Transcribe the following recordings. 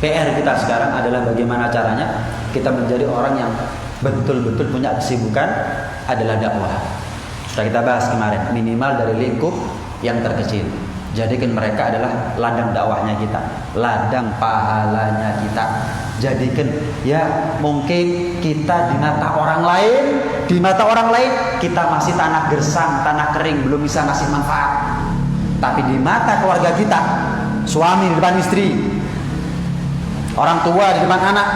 PR kita sekarang adalah bagaimana caranya kita menjadi orang yang betul-betul punya kesibukan adalah dakwah. Sudah kita bahas kemarin, minimal dari lingkup yang terkecil. Jadikan mereka adalah ladang dakwahnya kita, ladang pahalanya kita. Jadikan ya mungkin kita di mata orang lain kita masih tanah gersang, tanah kering, belum bisa ngasih manfaat. Tapi di mata keluarga kita, suami di depan istri, orang tua di depan anak,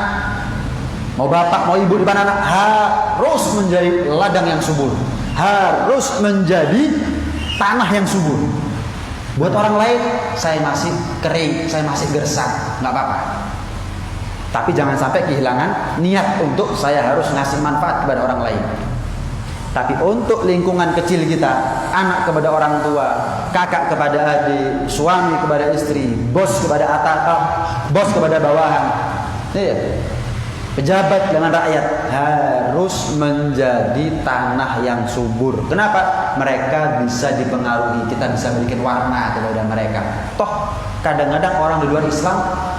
mau bapak mau ibu di depan anak, harus menjadi ladang yang subur, harus menjadi tanah yang subur. Buat orang lain, saya masih kering, saya masih gersang, nggak apa-apa. Tapi jangan sampai kehilangan niat untuk saya harus ngasih manfaat kepada orang lain. Tapi untuk lingkungan kecil kita, anak kepada orang tua, kakak kepada adik, suami kepada istri, bos kepada bos kepada bawahan, pejabat dengan rakyat, harus menjadi tanah yang subur. Kenapa? Mereka bisa dipengaruhi, kita bisa berikan warna kepada mereka. Toh kadang-kadang orang di luar Islam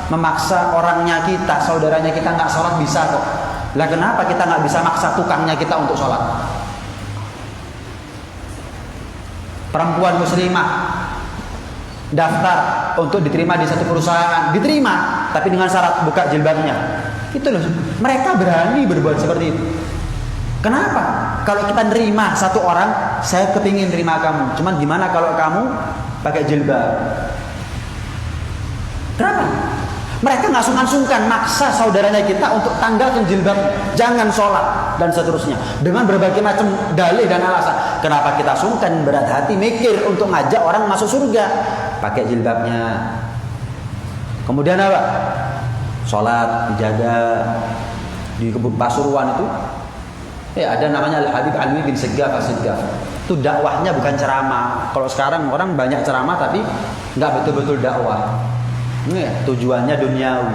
memaksa orangnya kita, saudaranya kita nggak sholat bisa kok. Lah kenapa kita nggak bisa maksa tukangnya kita untuk sholat? Perempuan muslimah daftar untuk diterima di satu perusahaan, diterima, tapi dengan syarat buka jilbabnya. Itu loh, mereka berani berbuat seperti itu. Kenapa? Kalau kita nerima satu orang, saya kepingin terima kamu, cuman gimana kalau kamu pakai jilbab? Kenapa? Mereka nggak sungkan-sungkan maksa saudaranya kita untuk tanggalkan jilbab, jangan sholat dan seterusnya dengan berbagai macam dalih dan alasan. Kenapa kita sungkan berat hati mikir untuk ngajak orang masuk surga? Pakai jilbabnya. Kemudian apa? Sholat dijaga di kebun Pasuruan itu. Ada namanya Al-Habib Alwi bin Segaf As-Segaf. Itu dakwahnya bukan ceramah. Kalau sekarang orang banyak ceramah tapi nggak betul-betul dakwah. Tujuannya duniawi.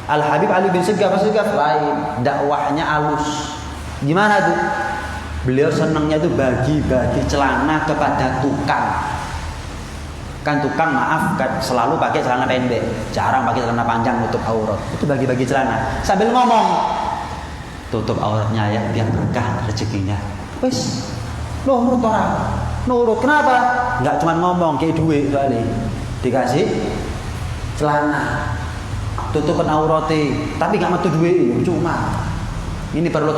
Al-Habib Ali bin Segaf As-Segaf lain, dakwahnya halus. Gimana tuh? Beliau senangnya tuh bagi-bagi celana kepada tukang. Kan tukang maaf kan selalu pakai celana pendek, jarang pakai celana panjang nutup aurat. Itu bagi-bagi celana sambil ngomong, tutup auratnya ya biar berkah rezekinya. Wis, nurut orang. Nurut kenapa? Enggak cuma ngomong kayak duit soalnya. Dikasih celana, tutupin aurate, tapi nggak metu duit, cuma. Ini perlu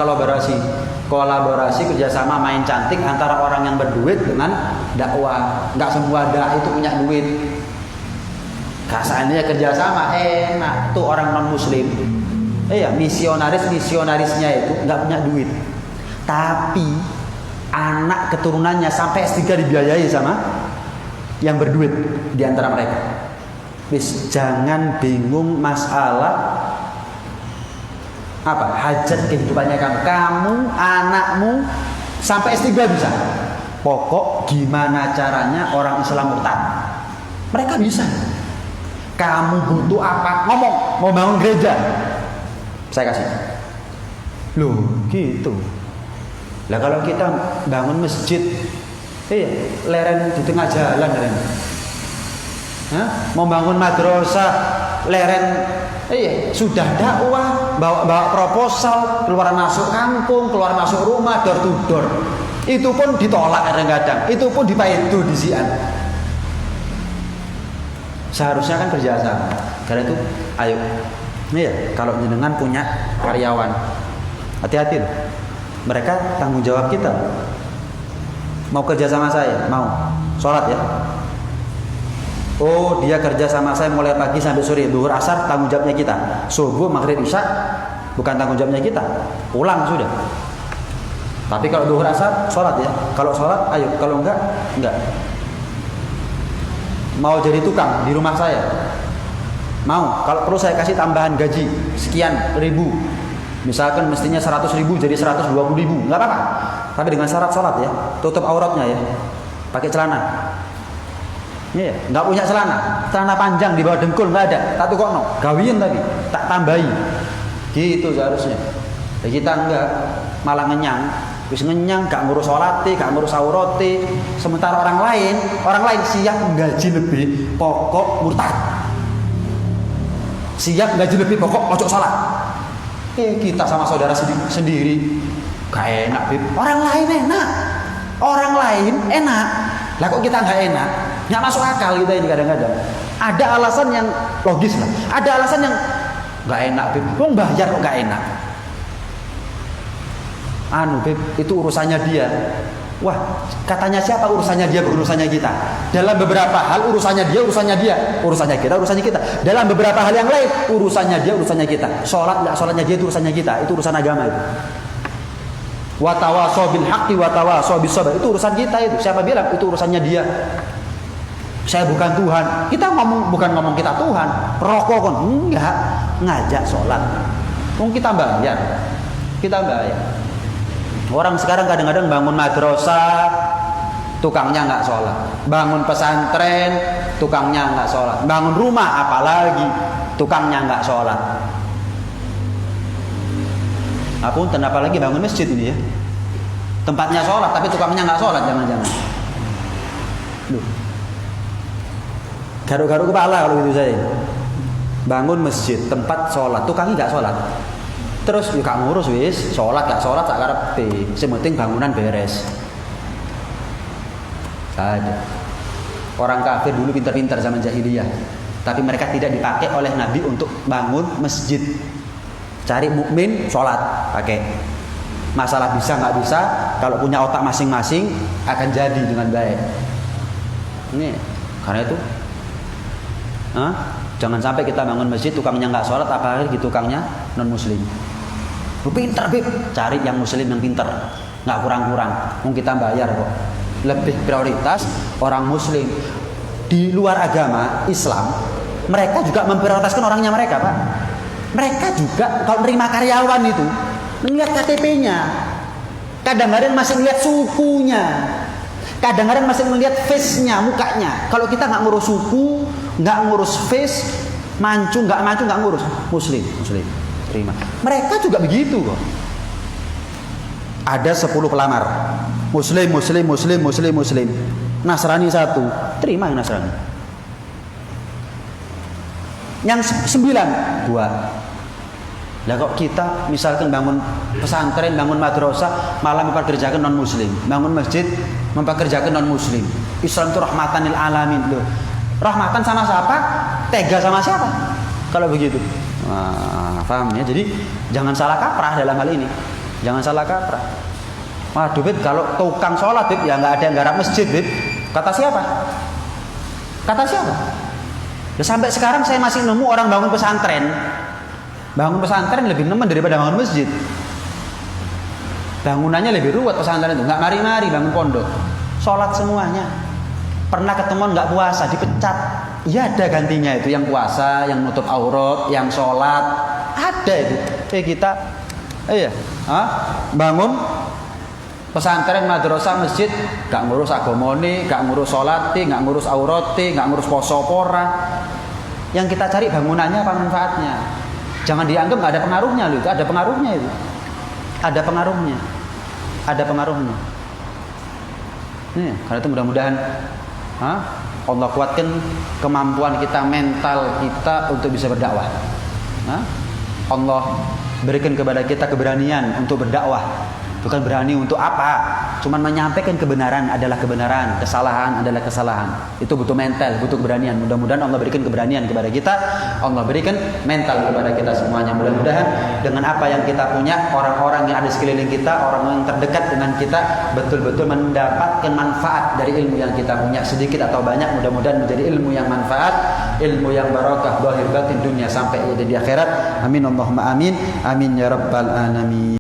kolaborasi kerjasama main cantik antara orang yang berduit dengan dakwah. Nggak semua dai itu punya duit. Kasarannya kerjasama enak. Tuh orang non muslim, misionarisnya itu nggak punya duit, tapi anak keturunannya sampai S3 dibiayai sama yang berduit di antara mereka. Jangan bingung masalah hajat kehidupannya kamu, anakmu sampai S3 bisa. Pokok gimana caranya orang Islam murtad. Mereka bisa. Kamu butuh apa? Ngomong, mau bangun gereja. Saya kasih. Loh, gitu. Lah kalau kita bangun masjid, leren di tengah jalan leren. Mau bangun madrasah, leren sudah dakwah, bawa proposal, keluar masuk kampung, keluar masuk rumah, door to door. Itu pun ditolak kadang-kadang, itu pun dipaidu di sian. Seharusnya kan kerjasama. Karena itu, ayo, kalau jenengan punya karyawan, hati-hati loh. Mereka tanggung jawab kita. Mau kerja sama saya, mau sholat ya. Oh, dia kerja sama saya mulai pagi sampai sore, zuhur asar tanggung jawabnya kita. Subuh, maghrib, isya bukan tanggung jawabnya kita. Pulang sudah. Tapi kalau zuhur asar sholat ya. Kalau sholat ayo, kalau enggak. Mau jadi tukang di rumah saya? Mau. Kalau perlu saya kasih tambahan gaji sekian ribu. Misalkan mestinya 100.000 jadi 120.000, enggak apa-apa. Tapi dengan syarat sholat ya. Tutup auratnya ya. Pakai celana. Nggak punya celana panjang di bawah dengkul nggak ada, tak tukokno, gawian tapi tak tambahi, gitu seharusnya. Ya kita enggak, malah ngenyang, gak ngurus sholati, gak ngurus aurati. Sementara orang lain siap menggaji lebih, pokok murtad. siap gaji lebih pokok ojo salat. Kita sama saudara sendiri gak enak, Bib. Orang lain enak. Orang lain enak. Lah kok kita nggak enak? Nggak masuk akal kita ini kadang-kadang. Ada alasan yang logis lah. Ada alasan yang nggak enak, Bib. Wong bayar kok nggak enak. Bib, itu urusannya dia. Wah, katanya siapa urusannya dia, urusannya kita. Dalam beberapa hal urusannya dia, urusannya kita. Dalam beberapa hal yang lain urusannya dia, urusannya kita. Sholat nggak sholatnya dia itu urusannya kita. Itu urusan agama itu. Wa tawasaw bil haqqi wa tawasaw bis sabr, itu urusan kita itu. Siapa bilang itu urusannya dia? Saya bukan Tuhan. Kita bukan ngomong kita Tuhan. Rokok kan enggak, ngajak sholat. Kita bayar. Orang sekarang kadang-kadang bangun madrasah, tukangnya nggak sholat. Bangun pesantren, tukangnya nggak sholat. Bangun rumah apalagi, tukangnya nggak sholat. Apunten, apalagi bangun masjid ini ya. Tempatnya sholat tapi tukangnya nggak sholat, jangan-jangan. Duh. Garuk-garuk kepala kalau gitu saya. Bangun masjid, tempat sholat, tukangnya nggak sholat. Terus yuk gak ngurus wis, sholat gak sholat tak karepe. Sing penting bangunan beres. Ada. Orang kafir dulu pintar-pintar zaman jahiliyah, tapi mereka tidak dipakai oleh Nabi untuk bangun masjid. Cari mukmin sholat pakai. Masalah bisa nggak bisa, kalau punya otak masing-masing akan jadi dengan baik. Ini karena itu, jangan sampai kita bangun masjid tukangnya nggak sholat, apalagi tukangnya non muslim. Lu pinter, Bib, cari yang muslim yang pinter, nggak kurang-kurang. Kita bayar kok. Lebih prioritas orang muslim. Di luar agama Islam, mereka juga memprioritaskan orangnya mereka, Pak. Mereka juga kalau menerima karyawan itu melihat KTP-nya, kadang-kadang masih melihat sukunya, kadang-kadang masih melihat face-nya, mukanya. Kalau kita nggak ngurus suku, nggak ngurus face, mancu nggak ngurus, muslim terima. Mereka juga begitu kok. Ada 10 pelamar, muslim, Nasrani 1, terima yang Nasrani. Yang 9, 2. Lah kok kita misalkan bangun pesantren, bangun madrasah, malah mempekerjakan non muslim, bangun masjid mempekerjakan non muslim. Islam itu rahmatan lil alamin loh. Rahmatan sama siapa? Tega sama siapa? Kalau begitu. Paham ya? Jadi jangan salah kaprah dalam hal ini. Jangan salah kaprah. Waduh, Bib, kalau tukang sholat, Bib, ya nggak ada yang garap masjid, Bib. Kata siapa? Ya, sampai sekarang saya masih nemu orang bangun pesantren. Bangun pesantren lebih nemen daripada bangun masjid. Bangunannya lebih ruwet pesantren itu. Nggak mari-mari bangun pondok. Sholat semuanya. Pernah ketemuan nggak puasa, dipecat. Ya ada gantinya itu. Yang puasa, yang nutup aurat, yang sholat. Ada itu. Kita bangun pesantren, madrasah, masjid, gak ngurus agamane, gak ngurus sholati, gak ngurus aurati, gak ngurus poso pora. Yang kita cari bangunannya apa manfaatnya. Jangan dianggap gak ada pengaruhnya loh, itu ada pengaruhnya itu. Ada pengaruhnya. Nih, karena itu mudah-mudahan Allah kuatkan kemampuan kita, mental kita untuk bisa berdakwah. Allah berikan kepada kita keberanian untuk berdakwah. Bukan berani untuk apa, cuman menyampaikan kebenaran adalah kebenaran, kesalahan adalah kesalahan. Itu butuh mental, butuh keberanian. Mudah-mudahan Allah berikan keberanian kepada kita, Allah berikan mental kepada kita semuanya. Mudah-mudahan dengan apa yang kita punya, orang-orang yang ada sekeliling kita, orang yang terdekat dengan kita betul-betul mendapatkan manfaat dari ilmu yang kita punya, sedikit atau banyak. Mudah-mudahan menjadi ilmu yang manfaat, ilmu yang barakah, zahir batin dunia sampai di akhirat. Amin Allahumma amin. Amin ya rabbal alamin.